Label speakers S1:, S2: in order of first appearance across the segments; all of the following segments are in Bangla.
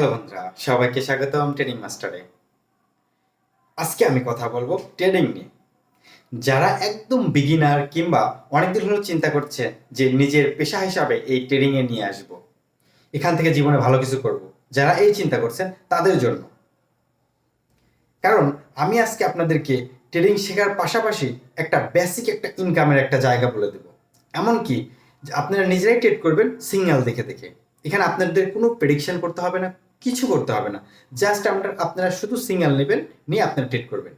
S1: হ্যালো বন্ধুরা, সবাইকে স্বাগতম ট্রেডিং মাস্টারে। আজকে আমি কথা বলবো ট্রেডিং নিয়ে। যারা একদম বিগিনার কিংবা অনেকদিন হলো চিন্তা করছে যে নিজের পেশা হিসাবে এই ট্রেডিংয়ে নিয়ে আসব, এখান থেকে জীবনে ভালো কিছু করব, যারা এই চিন্তা করছেন তাদের জন্য। কারণ আমি আজকে আপনাদেরকে ট্রেডিং শেখার পাশাপাশি একটা বেসিক একটা ইনকামের একটা জায়গা বলে দেবো। এমনকি আপনারা নিজেরাই ট্রেড করবেন সিগন্যাল দেখে দেখে। এখানে আপনাদের কোনো প্রেডিকশন করতে হবে না, কিছু করতে হবে না। জাস্ট আপনারা শুধু সিগন্যাল নেবেন, নিয়ে আপনারা ট্রেড করবেন।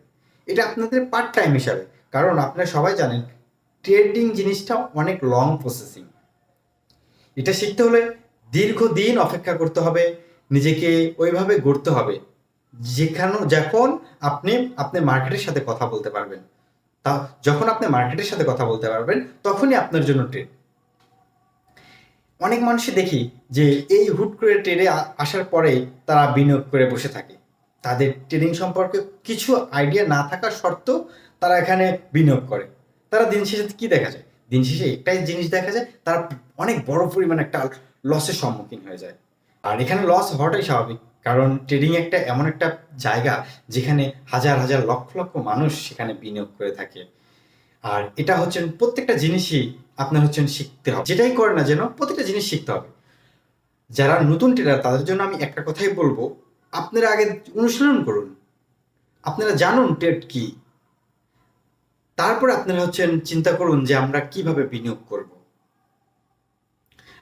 S1: এটা আপনাদের পার্ট টাইম হিসাবে। কারণ আপনারা সবাই জানেন ট্রেডিং জিনিসটা অনেক লং প্রসেসিং। এটা শিখতে হলে দীর্ঘদিন অপেক্ষা করতে হবে, নিজেকে ওইভাবে গড়তে হবে যখন আপনি মার্কেটের সাথে কথা বলতে পারবেন। তা যখন আপনি মার্কেটের সাথে কথা বলতে পারবেন তখনই আপনার জন্য ট্রেড। অনেক মানুষই দেখি যে এই হুট করে ট্রেডে আসার পরে তারা বিনিয়োগ করে বসে থাকে। তাদের ট্রেডিং সম্পর্কে কিছু আইডিয়া না থাকা সত্ত্বেও তারা এখানে বিনিয়োগ করে। তারা দিন শেষে কি দেখা যায়? দিন শেষে একটাই জিনিস দেখা যায়, তারা অনেক বড় পরিমাণে একটা লসের সম্মুখীন হয়ে যায়। আর এখানে লস হওয়াটাই স্বাভাবিক, কারণ ট্রেডিং একটা এমন একটা জায়গা যেখানে হাজার হাজার লক্ষ লক্ষ মানুষ সেখানে বিনিয়োগ করে থাকে। আর এটা হচ্ছেন প্রত্যেকটা জিনিসই আপনার শিখতে হবে। যেটাই করে না যেন প্রত্যেকটা জিনিস শিখতে হবে। যারা নতুন ট্রেডার তাদের জন্য আমি একটা কথাই বলবো, আপনারা আগে অনুশীলন করুন, আপনারা জানুন ট্রেড কি, তারপর আপনারা চিন্তা করুন যে আমরা কিভাবে বিনিয়োগ করব।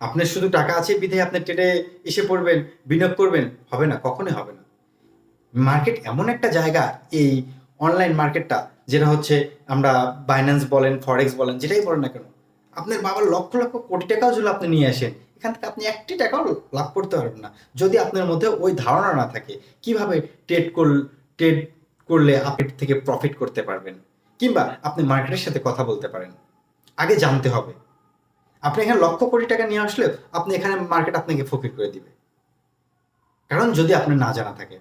S1: আপনার শুধু টাকা আছে বিধে আপনি ট্রেডে এসে পড়বেন, বিনিয়োগ করবেন, হবে না, কখনোই হবে না। মার্কেট এমন একটা জায়গা, এই অনলাইন মার্কেটটা, যেটা আমরা বাইন্যান্স বলেন, ফরেক্স বলেন, যেটাই বলেন না কেন, আপনার বাবার লক্ষ লক্ষ কোটি টাকাও যদি আপনি নিয়ে আসেন, এখান থেকে আপনি একটি টাকাও লাভ করতে পারবেন না যদি আপনার মধ্যে ওই ধারণা না থাকে কিভাবে ট্রেড করলে আপনি থেকে প্রফিট করতে পারবেন, কিংবা আপনি মার্কেটের সাথে কথা বলতে পারেন। আগে জানতে হবে। আপনি এখানে লক্ষ কোটি টাকা নিয়ে আসলে আপনি এখানে মার্কেট আপনাকে ফকির করে দিবে, কারণ যদি আপনার না জানা থাকে।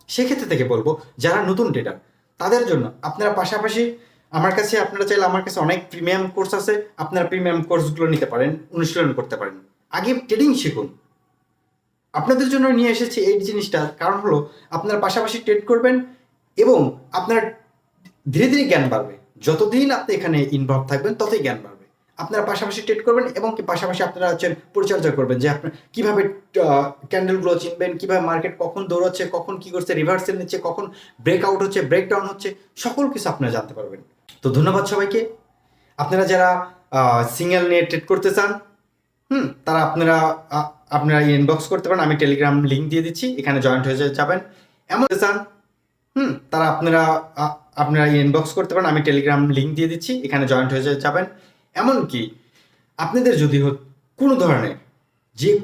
S1: সেক্ষেত্রে থেকে বলবো যারা নতুন ট্রেডার তাদের জন্য আপনারা পাশাপাশি আপনারা চাইলে আমার কাছে অনেক প্রিমিয়াম কোর্স আছে, আপনারা প্রিমিয়াম কোর্সগুলো নিতে পারেন, অনুশীলন করতে পারেন। আগে ট্রেডিং শিখুন। আপনাদের জন্য নিয়ে এসেছি এই জিনিসটা, কারণ হলো আপনারা পাশাপাশি ট্রেড করবেন এবং আপনার ধীরে ধীরে জ্ঞান বাড়বে। যতদিন আপনি এখানে ইনভলভ থাকবেন ততই জ্ঞান বাড়বে। আপনারা পাশাপাশি ট্রেড করবেন এবং পাশাপাশি আপনারা পরিচর্যা করবেন যে আপনার কীভাবে ক্যান্ডেলগুলো চিনবেন, কীভাবে মার্কেট কখন দৌড়াচ্ছে, কখন কী করছে, রিভার্সেল নিচ্ছে, কখন ব্রেকআউট হচ্ছে, ব্রেকডাউন হচ্ছে, সকল কিছু আপনারা জানতে পারবেন। তো ধন্যবাদ সবাইকে। আপনারা যারা সিঙ্গেল নিয়ে ট্রেড করতে চান, তারা আপনারা ইনবক্স করতে পারেন, আমি টেলিগ্রাম লিঙ্ক দিয়ে দিচ্ছি, এখানে জয়েন্ট হয়ে যাবেন। এমন চান আপনারা ইনবক্স করতে পারেন, আমি টেলিগ্রাম লিঙ্ক দিয়ে দিচ্ছি, এখানে জয়েন্ট হয়ে যাবেন। এমনকি আপনাদের যদি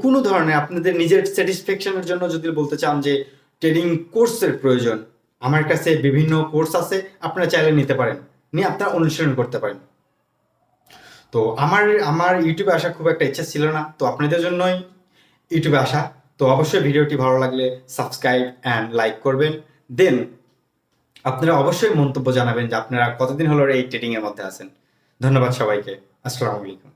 S1: কোনো ধরনের আপনাদের নিজের স্যাটিসফ্যাকশনের জন্য যদি বলতে চান যে ট্রেডিং কোর্সের প্রয়োজন, আমার কাছে বিভিন্ন কোর্স আছে, আপনারা চাইলে নিতে পারেন, নিয়ে আপনারা অনুশীলন করতে পারেন। তো আমার ইউটিউবে আসা খুব একটা ইচ্ছা ছিল না, তো আপনাদের জন্যই ইউটিউবে আসা। তো অবশ্যই ভিডিওটি ভালো লাগলে সাবস্ক্রাইব অ্যান্ড লাইক করবেন। দেন আপনারা অবশ্যই মন্তব্য জানাবেন যে আপনারা কতদিন হলো এই ট্রেডিংয়ের মধ্যে আছেন। ধন্যবাদ সবাইকে। আসসালামু আলাইকুম।